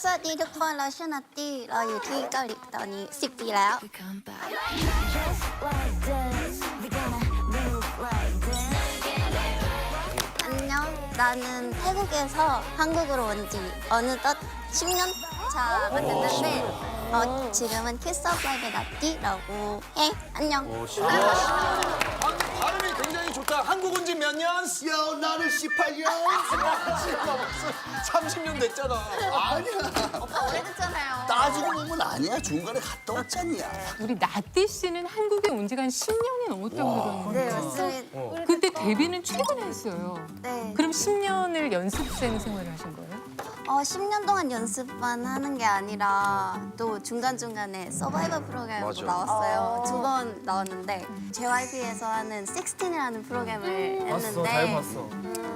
สวัสดีทุกคนเราชื่อนัตตี้เราอยู่ที่เกาหลีตอนนี้10 ปีแล้ว 안녕 나는 태국에서 한국으로 온 지 어느덧 10년 차가 됐는데 지금은 키스 오브 라이프의 나띠라고 해. 안녕. 발음이 굉장히 좋다. 한국 온 지 몇 년? 야, 나는 18년. 30년 됐잖아. 아니야. 오빠 오래됐잖아요. 따지고 보면 아니야. 중간에 갔다 왔잖냐. 우리 나띠 씨는 한국에 온 지가 한 10년이 넘었다고 네 그러는데 맞습니다. 근데 데뷔는 최근에 했어요. 네. 그럼 10년을 연습생 생활을 하신 거예요? 10년 동안 연습만 하는 게 아니라 또 중간중간에 서바이벌 프로그램도 나왔어요. 2번 나왔는데 JYP에서 하는 16이라는 프로그램을 했는데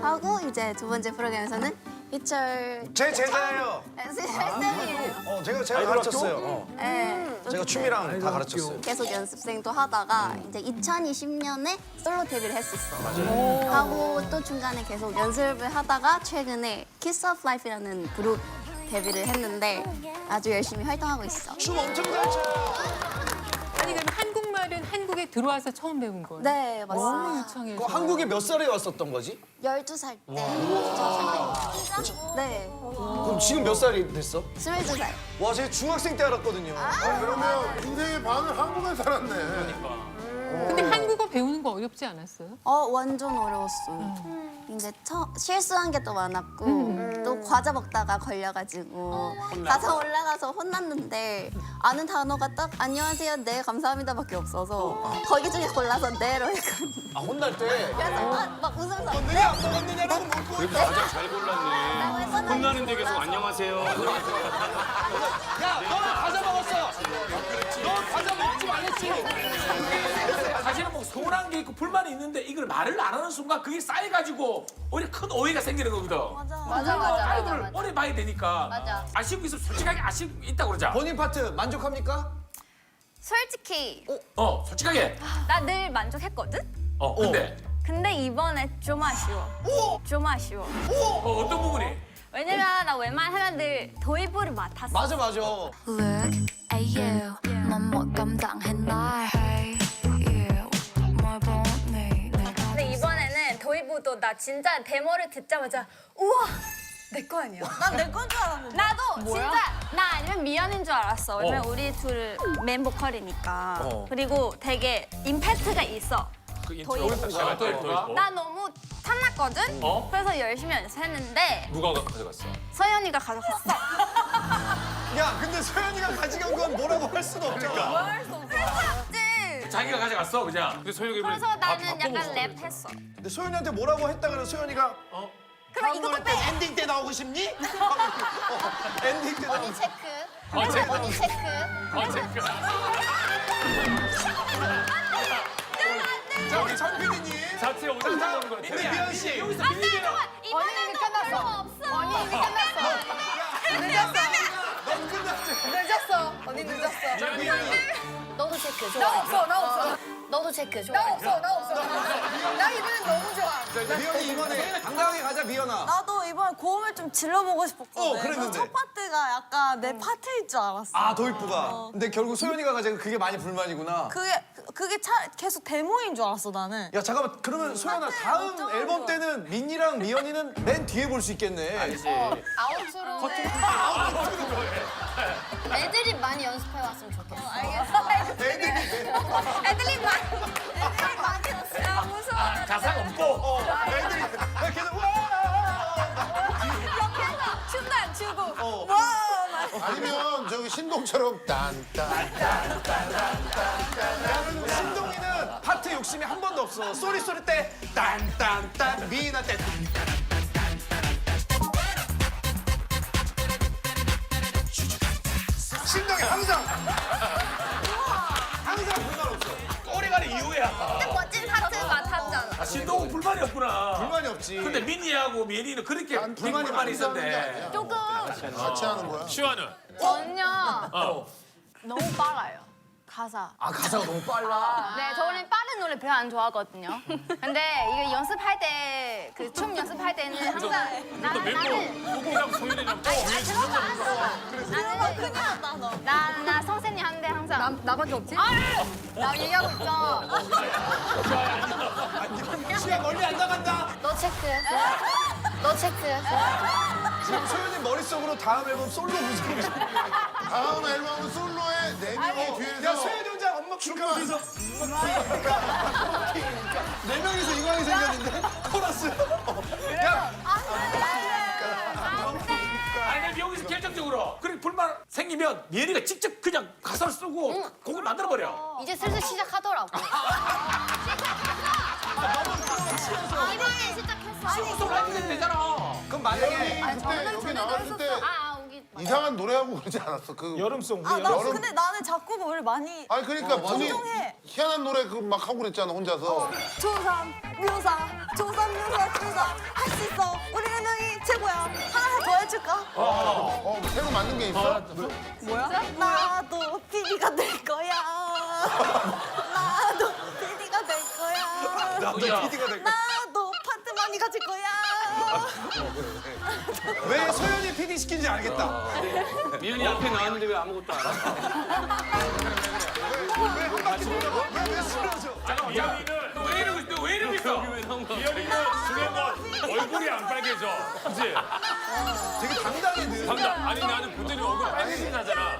하고 이제 두 번째 프로그램에서는 이철 제 제자예요. 쌤이에요. 제가 가르쳤어요. 네. 제가 춤이랑 다 가르쳤어요. 계속 연습생도 하다가 이제 2020년에 솔로 데뷔를 했었어. 하고 또 중간에 계속 연습을 하다가 최근에 키스 오브 라이프라는 그룹 데뷔를 했는데 아주 열심히 활동하고 있어. 춤 엄청 잘 춰요. 아니 그럼 한국말은 한국에 들어와서 처음 배운 거예요? 네, 너무 맞습니다. 유창해서. 한국에 몇 살에 왔었던 거지? 12살 때. 네, 그럼 지금 몇 살이 됐어? 22살. 와, 제가 중학생 때 알았거든요. 그러면 인생의 반을 한국에 살았네. 근데 한국어 배우는 거 어렵지 않았어요? 완전 어려웠어요. 이제 실수한 게 또 많았고 또 과자 먹다가 걸려가지고 가서 올라가서 혼났는데 아는 단어가 딱 안녕하세요, 네, 감사합니다밖에 없어서 거기 중에 골라서 네로 했거든요. 아, 혼날 때. 그래서 막 웃으면서 내가 안 먹었느냐라고 묻고. 그래도 가장 잘 골랐네. 혼나는데 계속 안녕하세요. 야, 너는 과자 먹었어. 너 과자 먹지 말랬지. 사실은 뭐 서운한 게 있고 불만이 있는데 이걸 말을 안 하는 순간 그게 쌓여가지고 오히려 큰 오해가 생기는 거거든. 맞아. 아이들 오래 봐야 되니까. 맞아. 아쉬운 게 있으면 솔직하게 아쉬운 게 있다고 그러자. 본인 파트 만족합니까? 솔직히 솔직하게. 나 늘 만족했거든? 근데 이번에 좀 아쉬워. 좀 아쉬워. 어떤 부분이? 왜냐면 나 웬만하면 늘 도입부를 맡았어. 맞아. Look at you, 넌 못 감당했나? Hey you, 뭘 보니? 근데 이번에는 도입부도 나 진짜 데모를 듣자마자 우와! 내 거 아니야? 난 내 건 줄 알았는데. 나도 진짜 나 아니면 미연인 줄 알았어. 왜냐면 우리 둘 맨 보컬이니까. 그리고 되게 임팩트가 있어. 그 인트로가 또 나 너무 탐났거든? 그래서 열심히 연습했는데 누가 가져갔어? 서연이가 가져갔어. 야, 근데 소연이가 가져간 건 뭐라고 할 수도 없잖아. 할수 없어. 그랬지. 자기가 가져갔어 그냥. 근데 소영이 이번에 그래서 다 나는 바꿔먹었어, 약간 랩했어. 근데 소연이한테 뭐라고 했다 그래서 소연이가 그럼 이것도 노래 때 엔딩 때 나오고 싶니? 엔딩 때 나오고 싶니? 체크. 언니 체크. 체크. 자, 우리 정 PD님. 자체 오장 나오는 거 우리 같아. 미연 씨. 여기서 안 돼, 밀리면 이번엔 또 별로 없어. 언니 이미 넌 끝났지. 늦었어. 언니 늦었어. 너도 체크. 좋아. 나 없어. 나 없어. 너도 체크. 좋아. 나 없어. 나 없어. 나 이번엔 너무 좋아. 미연이 이번에 당당하게 가자, 미연아. 나도 이번 고음을 좀 질러보고 싶었거든. 그랬는데. 첫 파트가 약간 내 파트일 줄 알았어. 아, 도입부가. 근데 결국 소연이가 가자고 그게 많이 불만이구나. 그게 계속 데모인 줄 알았어 나는. 야, 잠깐만. 그러면 소연아, 다음 어쩌면 앨범 때는 민니랑 미연이는 맨 뒤에 볼 수 있겠네. 아웃으로. 애들이 많이 연습해 왔으면 좋겠어. 알겠어. 애들이 많이 했어. 아, 무서워. 가사가 없고. 애들이 야, 계속 와! 옆에서 춤도 안 추고. 아니면 저기 신동처럼 딴딴. 신동이는 파트 욕심이 한 번도 없어. 쏘리 때 딴딴딴 미나 때 신동이 항상 불만 없어. 오래 가는 이유야. 멋진 파트 맡았잖아. 신동은 불만이 없구나. 불만이 없지. 근데 민니하고 미연이는 그렇게 불만이 불만이 많이 있었는데. 조금 같이 하는 거야. 시화는? 전요 너무 빨라요. 가사. 아, 가사가 너무 빨라. 네, 저는 빠른 노래 별로 안 좋아하거든요. 근데 이거 연습할 때, 그 춤 연습할 때는 항상 또 멤버 호구랑 소연이랑 또 위에 들어봐. 나 선생님한테 항상 나밖에 없지? 나 얘기하고 있죠. 시야 멀리 안 나간다. 너 체크. 너 체크. 지금 소연이 머릿속으로 다음 앨범 솔로 무슨 다음 앨범은 솔로의 4명이 뒤에서. 야 소연이 혼자 엄마 축하 뒤에서 4명이서 이광이 생겼는데 코러스. 야 아니 근데 여기서 결정적으로 그렇게 불만 생기면 미연이가 직접 그냥 가사를 쓰고 곡을 만들어 버려. 이제 슬슬 시작하더라고. 이번에 시작했어. 시우소를 하면 되잖아. 그럼 만약에 그때 여기 나왔을 때 우기. 이상한 노래하고 그러지 않았어? 그 여름송 아, 나 근데 나는 작곡을 원래 많이 아니 그러니까 본인 정정해. 희한한 노래 그 막 하고 그랬잖아 혼자서. 조삼 묘사 조삼 묘사 조삼 할 수 있어. 우리 네 명이 최고야. 하나 더 해줄까? 새로 만든 게 있어? 뭐야? 나도 PD가 될 거야. 나도 PD가 될 거야. 나도 야. PD가 될 거야. 나도 파트 많이 가질 거야. 왜 소연이 PD 시킨지 알겠다. 미연이 앞에 나왔는데 왜 아무것도 안 해? 왜한 바퀴 돌아가? 왜 쓰러져? 잠깐 미연이는 왜 이러고 있어? 왜 이러고 있어? 미연이는 중요한 건 얼굴이 안 빨개져. 그치? 되게 당당해 늘. 당당. 아니 나는 보더니 얼굴 빨개진 하잖아.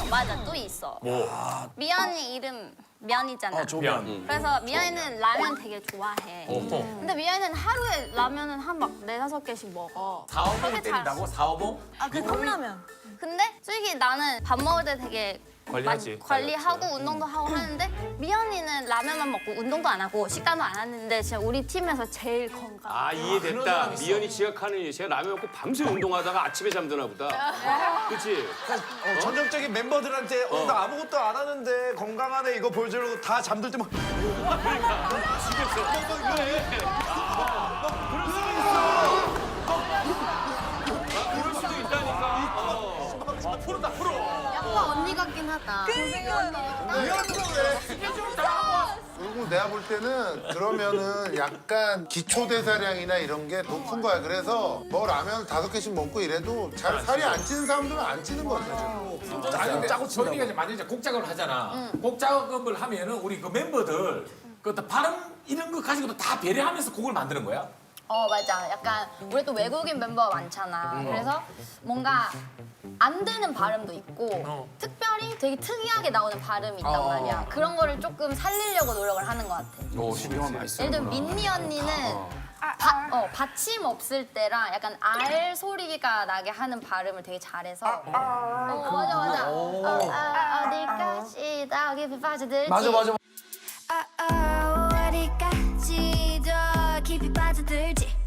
맞아 또 있어. 뭐? 미연이 이름 면이잖아. 미연. 그래서 미연이는 라면 되게 좋아해. 근데 미연이는 하루에 라면은 한 막 4-5개씩 먹어. 4-5봉 그렇게 때린다고? 4-5봉? 아, 그 컵라면. 근데 솔직히 나는 밥 먹을 때 되게 관리하지. 관리하고 운동도 하고 하는데 미연이는 라면만 먹고 운동도 안 하고 식단도 안 하는데 진짜 우리 팀에서 제일 건강. 아 이해됐다. 미연이 지각하는 이유. 제가 라면 먹고 밤새 운동하다가 아침에 잠드나 보다. 그치? 전형적인 멤버들한테 나 아무것도 안 하는데 건강하네 이거 보여주려고 다 잠들 때만 그럴 수도 있다니까. 프로다 프로. 약간 언니 같긴 하다. 그리고 내가 볼 때는 그러면은 약간 기초 대사량이나 이런 게 높은 거야. 그래서 뭐 라면 5개씩 먹고 이래도 잘 살이 안 찌는 사람들은 안 찌는 거 같아. 아니 근데 저희가 이제 만약에 곡 작업을 하잖아. 곡 작업을 하면은 우리 그 멤버들 그 발음 이런 거 가지고도 다 배려하면서 곡을 만드는 거야? 맞아. 약간 우리 또 외국인 멤버가 많잖아. 그래서 뭔가 안 되는 발음도 있고 특별히 되게 특이하게 나오는 발음이 있단 말이야. 그런 거를 조금 살리려고 노력을 하는 것 같아. 신경을 많이 써. 예를 들면 민니 언니는 받침 없을 때랑 약간 R 소리가 나게 하는 발음을 되게 잘해서 맞아. 어디까지 다 깊이 빠져들지. 맞아. 어디까지 더 깊이 빠져들지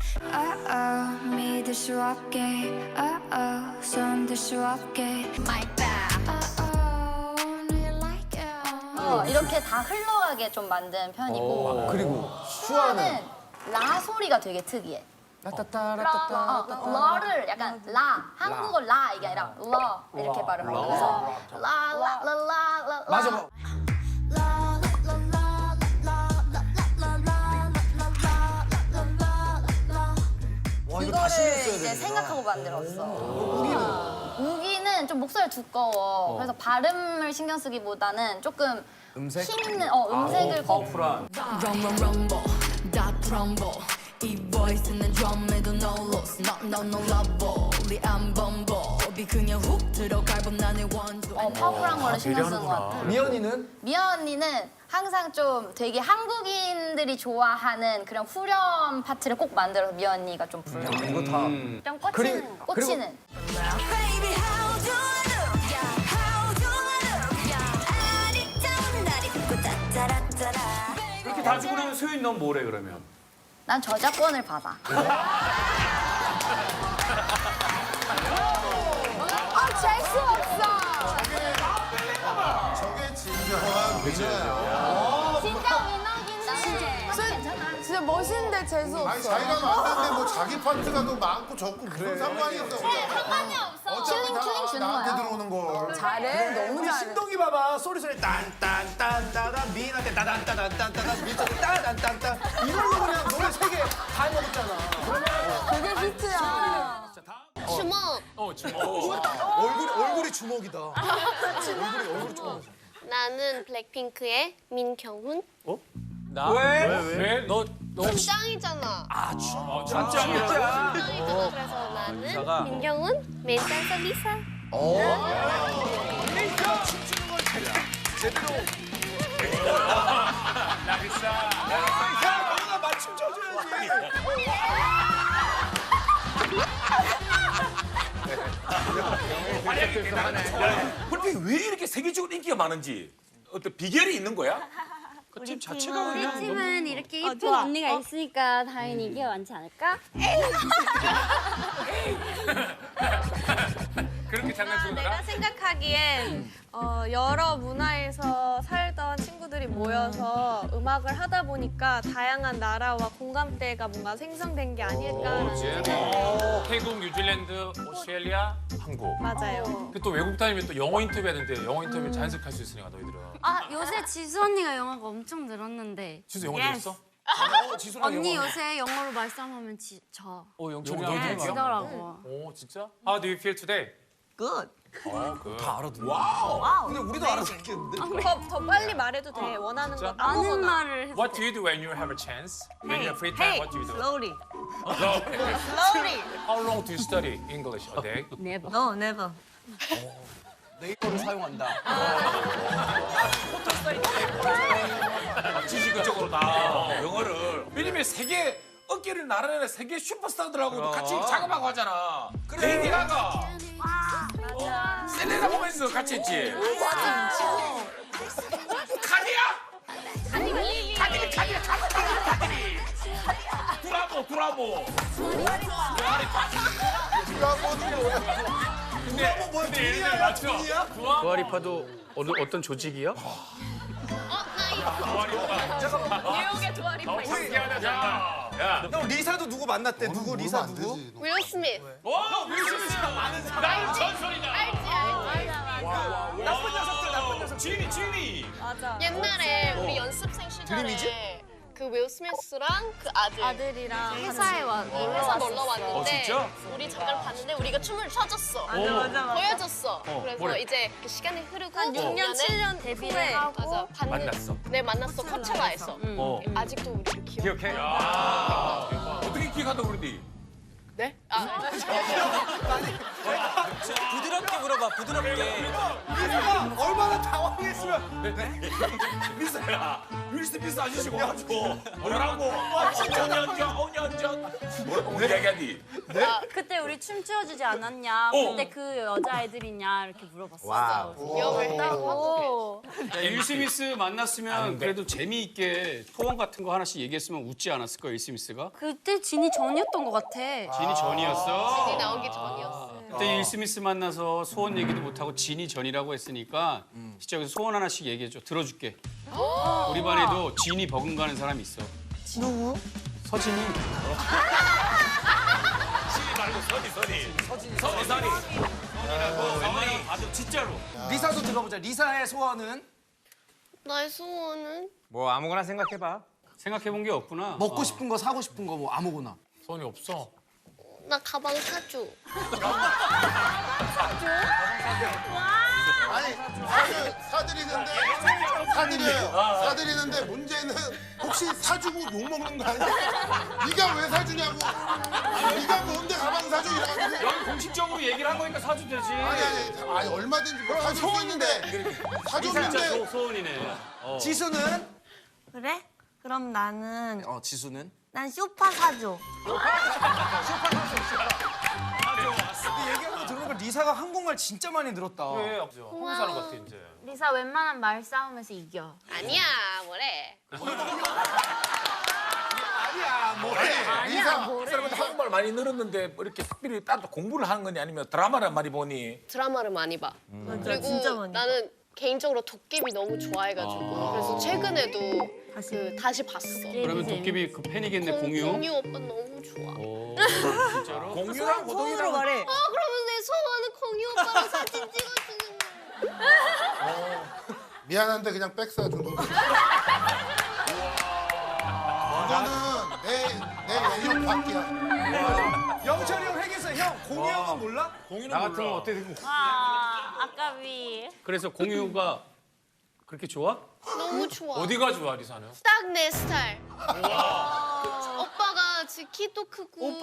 믿을 수 없게 손들 수 없게 My bad only like you 이렇게 다 흘러가게 좀 만든 편이고 그리고 슈아는 라 소리가 되게 특이해. 라를 약간 라 한국어 라 이게 아니라 라 이렇게 발음해. 그래서 라라라라라 맞아. 이거를 이제 생각하고 만들었어. 우기는 좀 목소리가 두꺼워. 그래서 발음을 신경 쓰기보다는 조금 힘 있는 음색을 퍼플한. rumble 다 crumble 이 voice는 drum에도 no loss no love 우리 안 범벅이 그냥 훅 들어갈 법 나의 원조 파워풀한 거를 신경 쓰는 것 같아. 미연이는 미연 언니는 항상 좀 되게 한국인들이 좋아하는 그런 후렴 파트를 꼭 만들어서 미연 언니가 좀 불러. 이거 다 좀 꽂히는. Baby how do I look how do I look 아리따운 날이 붓고 따따라따라 그렇게 다 주고 나면 소연이 넌 뭐래 그러면? 난 저작권을 받아. 재수 없어. 저게 진정한 위너야. 진짜 위너긴 해. 진짜 멋있는데 재수 없어. 아니 자기가 만드는데 뭐 자기 파트가 더 많고 적고 무슨 상관이 있어. 상관이 없어. 어차피 킬링 주는 나한테 거야. 들어오는 걸. 잘해. 너무 우리 잘해. 신동이 봐봐 소리 딴딴딴따단 미인한테 따단따단따단 민쪽에 따단딴딴 이걸로 그냥 노래 3개 다 먹었잖아. 그게 히트야. 주먹. 주먹. 얼굴이 주먹이다. 얼굴이 주먹. 나는 블랙핑크의 민경훈. 나? 왜? 너 짱이잖아. 짱이야. 그래서 나는 민경훈, 메인 댄서 리사. 춤추는 걸 제대로. 나리사. 야, 너가 맞춤 쳐줘야지. 근데 왜 이렇게 세계적으로 인기가 많은지 어떤 비결이 있는 거야? 그 팀 자체가 우리 그냥 팀은 이렇게 예쁜 좋아. 언니가 있으니까 당연히 인기가 많지 않을까? 그렇게 장난치는 거야? 내가 생각하기엔 여러 문화에서 살던 친구들이 모여서 음악을 하다 보니까 다양한 나라와 공감대가 뭔가 생성된 게 아닐까라는 생각이 태국, 뉴질랜드, 오스트레일리아, 한국. 맞아요. 근데 또 외국 다니면 또 영어 인터뷰 하는데 영어 인터뷰 자연스럽게 할 수 있으니까 너희들은. 아 요새 지수 언니가 영어가 엄청 늘었는데. 지수 영어 들었어? 언니 요새 영어로 말싸움하면 저. 영철이랑 네, 지더라고. 오 진짜? How do you feel today? Good. 다 알아듣네. 와우. 근데 우리도 알아듣겠는데. 더 빨리 말해도 돼. 원하는 거 아는 아무거나. 말을 해서. What do you do when you have a chance? When you have free time, what do you do? Slowly. Slowly. How long do you study English a day? never. No, never. 네이버를 사용한다. 지식적으로 다 영어를. 왜냐면 세계 어깨를 나르는 세계 슈퍼스타들하고도 같이 작업하고 하잖아. 레이디 가가. 셀레나 보면서 같이 했지. 카디야. 카디. 두라모. 근데 얘네들 맞죠? 두아리파도 어떤 조직이야? 뉴욕의 두아리파 있어. 야. 형 리사도 누구 만났대? 누구 리사 안 누구? 되지. 윌 스미스. 윌 스미스가 많은 사람. 나는 전설이다. 알지. 나쁜 녀석들. 지니. 맞아. 옛날에 우리 연습생 시절에 그 윌 스미스랑 그 아들이랑 회사에 회사 놀러 왔는데 진짜? 우리 잠깐 봤는데 우리가 춤을 춰줬어. 맞아. 보여줬어. 그래서 그래. 이제 그 시간이 흐르고 한 6년, 7년 데뷔를 후에 하고 맞아. 만났어? 네, 만났어. 코첼라에서. 아직도 우리를 기억. 기억해? 어떻게 기억한다고 그러니? 네? 부드럽게 물어봐, 부드럽게. 리사가 얼마나 당황했으면. 미스야, 윌 스미스 아저씨가 와가지고 뭐라고? 5년 전. 뭐라고 이야기하니? 그때 우리 춤 추어주지 않았냐? 그때 그 여자애들이냐? 이렇게 물어봤어. 기억을 하고. 윌 스미스 만났으면 그래도 재미있게 소원 같은 거 하나씩 얘기했으면 웃지 않았을까, 윌 스미스가? 그때 진이 전이었던 것 같아. 진이 전이었어? 진이 나오기 전이었어. 그때 윌 스미스 만나서 소원 얘기도 못하고 진이 전이라고 했으니까 진짜 여기서 소원 하나씩 얘기해줘. 들어줄게. 우리 반에도 진이 버금가는 사람이 있어. 누구? 서진이. 신이 말고 선이. 웬만하면 봐도 진짜로. 리사도 들어보자. 리사의 소원은 나의 소원은 뭐 아무거나 생각해봐. 생각해본 게 없구나. 먹고 싶은 거, 사고 싶은 거, 뭐 아무거나. 손이 없어. 나 가방 사줘. 아니 사드리는데 문제는 혹시 사주고 욕 먹는 거 아니야? 네가 왜 사주냐고. 네가 뭔데 가방 사줘 이래가지고. 여기 공식적으로 얘기를 한 거니까 사도 되지. 아니 얼마든지 뭐 사줄 수 있는데 진짜 사줬는데 소원이네. 지수는? 그래? 그럼 나는 지수는? 난 쇼파 사줘. 근데 얘기하는 거 들어보니까 리사가 한국말 진짜 많이 늘었다. 그래, 한국 사람 같아 이제. 리사 웬만한 말싸움에서 이겨. 아니야, 뭐래. 아니야, 뭐래. 리사 사람한테 한국말 많이 늘었는데 뭐 이렇게 특별히 따로 공부를 하는 거니 아니면 드라마를 많이 보니? 드라마를 많이 봐. 맞아, 그리고 진짜 많이. 나는 개인적으로 도깨비 너무 좋아해가지고 그래서 최근에도 다시 봤어. 그러면 도깨비 그 팬이겠네, 공유. 공유 오빠 너무 좋아. 오, 진짜로? 공유랑 손으로 호동이랑 말해. 그러면 내 소원은 공유 오빠랑 사진 찍어주는 거. 미안한데 그냥 백 사줘. 이거는 내 외형 밖이야. 영철이 형 회계사 그러면 형 공유 형은 몰라? 공유는 나 같은 몰라. 거 어떻게 되고? 아까비. 그래서 공유가 그렇게 좋아? 너무 좋아. 어디가 좋아 리사는? 딱 내 스타일. 오빠가 키도 크고.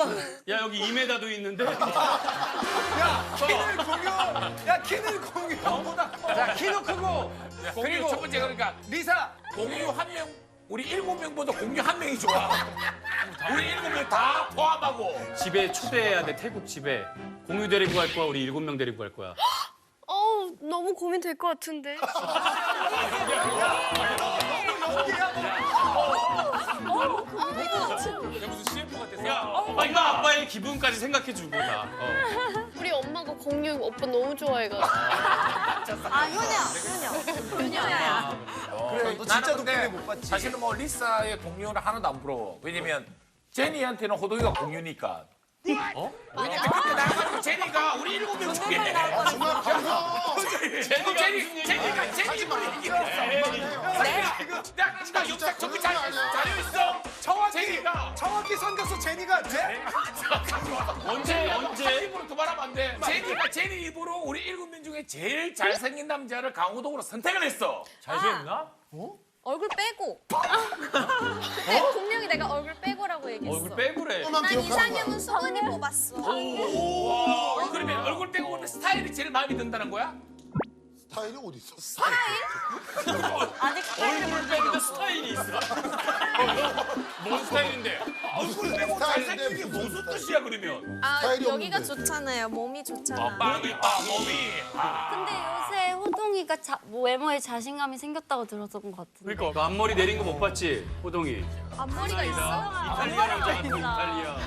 야 여기 2m도 있는데. 야 키는 공유. 야 키는 공유 형보다 커. 자, 키도 크고. 그리고 첫 번째 그러니까 리사. 공유 한 명, 우리 7명보다 공유 한 명이 좋아. 우리 7명 다 포함하고. 집에 초대해야 돼. 태국 집에. 공유 데리고 갈 거야. 우리 7명 데리고 갈 거야. 어우 너무 고민될 것 같은데. 야, 무슨 CF 같았어? 야, 엄마 아빠의 기분까지 생각해 주고 다. 우리 엄마가 공유 오빠 너무 좋아해가지고. 효녀야. 그래 너 진짜 도깨비 못 봤지? 사실은 뭐 리사의 공유는 하나도 안 부러워. 왜냐면 제니한테는 호동이가 공유니까. 어? 왜냐면 그때 나가지고 제니가 우리 7명 중에 제니가 제니 분위기를 했어. 나 역사 정리 잘했어. 정확히 선겼어 제니가. 언제? 입으로 도발하면 안 돼. 제니가 제니 입으로 우리 7명 중에 제일 잘생긴 남자를 강호동으로 선택을 했어. 잘생겼나? 얼굴 빼고. 근데 분명히 내가 얼굴 빼고라고 얘기했어. 얼굴 빼고래. 난 이상형은 소은이 뽑았어. 오, 그러면 얼굴 빼고 오는 스타일이 제일 마음에 든다는 거야? 스타일이 어디 있어? 아직 얼굴 빼고도 스타일이 있어. 뭔 스타일인데? 얼굴 빼고 잘생긴 게 무슨 뜻이야 그러면? 아 스타일이 여기가 없는데. 좋잖아요. 몸이 좋잖아. 몸이 몸이. 근데 요새 호동이가 외모에 자신감이 생겼다고 들었던 것 같은데. 그러니까 앞머리 내린 거 못 봤지? 호동이. 앞머리가 있어? 이탈리아 남자 같은 이탈리아.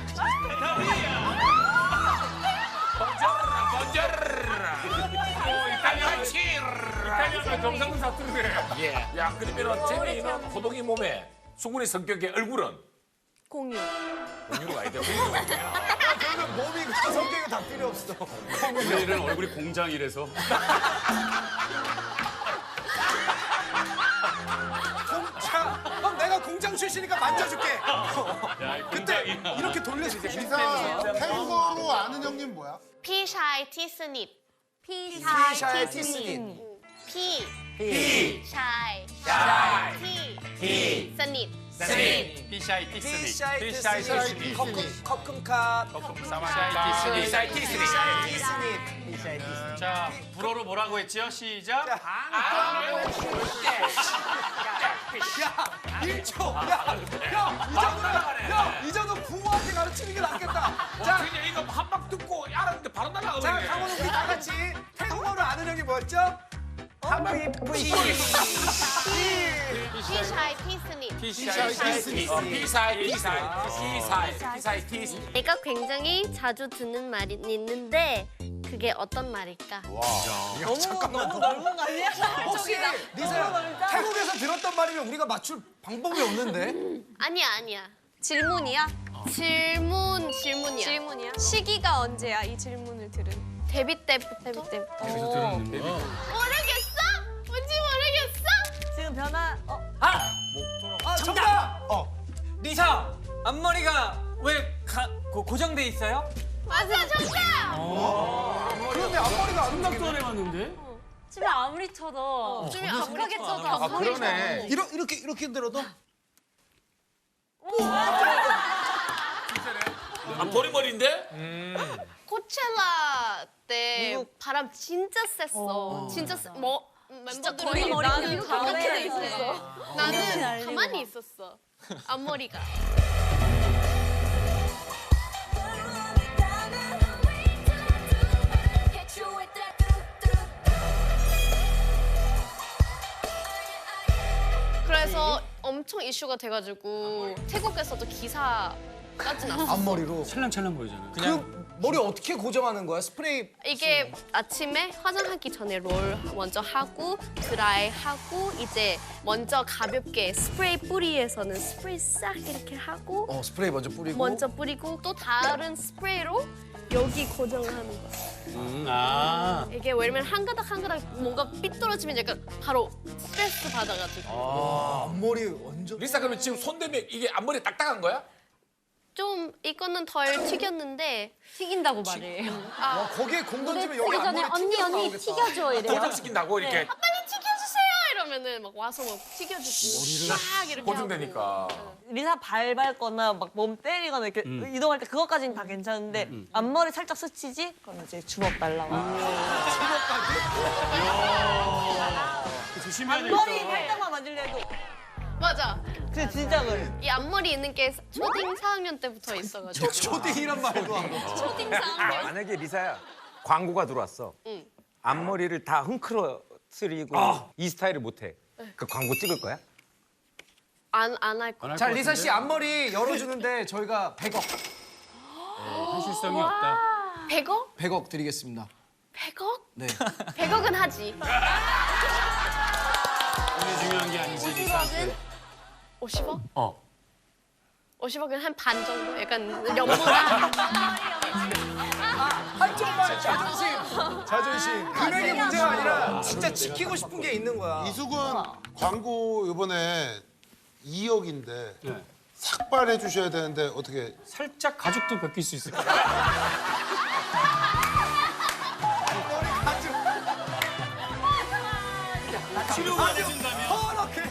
이탈리아 치르. 경상도 사투리래. 예. 야 그러면 제니는 호동이 몸에 수근이 성격의 얼굴은 공유. 공유가 아니다. 저는 몸이 그 성격이 다 필요 없어. 내일은 얼굴이 공장이라서. 자, 그럼 내가 공장 출신이니까 만져줄게. 야, 그때 이렇게 돌려서 이제 리사 탱고로 아는 형님 뭐야? พี่ชายที่สนิท 피샤의 티스닛. พี่ชาย 샤이. ที่สนิท 스니. 피샤이 티스니. 피샤의 피샤이 티스닛. 티스니. 커큰캅. 피샤이 티스니. 피샤이 티스니. 티스닛. 자, 불어로 뭐라고 했지요? 시작. 야, 1초. 이 정도는 부모한테 가르치는 게 낫겠다. 자, 그냥 이거 한 방 듣고 알았는데 바로 자, 날아가버리네. 강호동 우리 다 같이 태국어로 아는 형이 뭐였죠?พี่ชายที่สนิท 피샤이 티스니. 피사이 티스니. 내가 굉장히 자주 듣는 말이 있는데 그게 어떤 말일까? 너무 넓은 거 아니야? 혹시 리사야 태국에서 들었던 말이면 우리가 맞출 방법이 없는데? 아니야. 질문이야? 질문이야. 질문이야? 시기가 언제야? 이 질문을 들은. 데뷔 때부터? 그래서 들었는데. 모르겠어? 뭔지 모르겠어? 지금 변화. 아, 정답! 리사, 앞머리가 왜 고정돼 있어요? 맞아, 정답! 그런데 앞머리가 안 생각도 안 해봤는데? 집에 아무리 쳐도 좀 격하게 쳐도 아 그러네. 이렇게 들어도? 버리머리인데? 코첼라 때 바람 진짜 셌어. 진짜 멤버들은 거의 막 나는 이렇게 가만히 돼 있었어. 나는 가만히 있었어. 앞머리가. 그래서 엄청 이슈가 돼가지고 태국에서도 기사까지 났어. 앞머리로. 찰랑찰랑 보이잖아. 그 머리 어떻게 고정하는 거야? 스프레이. 이게 아침에 화장하기 전에 롤 먼저 하고 드라이 하고 이제 먼저 가볍게 스프레이 뿌리에서는 스프레이 싹 이렇게 하고 스프레이 먼저 뿌리고. 또 다른 스프레이로 여기 고정하는 거야. 아. 이게 왜냐면 한 가닥 뭔가 삐뚤어지면 약간 바로 스트레스 받아가지고. 앞머리 완전. 리사 그러면 지금 손 대면 이게 앞머리 딱딱한 거야? 좀 이거는 덜 튀겼는데 튀긴다고 말해. 와, 거기에 공 던지면 여기 앞머리 튀겨서 나오겠다. 튀겨줘 이래요. 고정시킨다고 이렇게 빨리 튀겨주세요 이러면은 막 와서 막 튀겨주고 막 이렇게 고정되니까. 리사 밟거나 막 몸 때리거나 이렇게 이동할 때 그것까지는 다 괜찮은데 앞머리 살짝 스치지? 그럼 이제 주먹 날라와. 조심해야 앞머리 되겠다. 살짝만 만질래도 맞아. 그 진짜 그래. 이 앞머리 있는 게 초딩 4학년 때부터 있어가지고 초딩이란 말도 안 돼. 초딩 4학년. 만약에 리사야 광고가 들어왔어. 응. 앞머리를 다 흥크러뜨리고 이 스타일을 못해. 그 광고 찍을 거야? 안 할 거. 자, 리사 씨 앞머리 열어주는데 저희가 100억. 현실성이 없다. 100억? 100억 드리겠습니다. 100억? 네. 100억은 하지. 그게 중요한 게 아니지. 50억은? 50억? 어. 50억은 한 반 정도? 약간 연보다. 한쪽만 자존심. 금액이 문제가 아니라 진짜 지키고 싶은 게 있는 거야. 이수근 광고 이번에 2억인데 네. 삭발해 주셔야 되는데 어떻게? 살짝 가죽도 벗길 수 있을 거야. 치료가 해준다면. 퍼렇게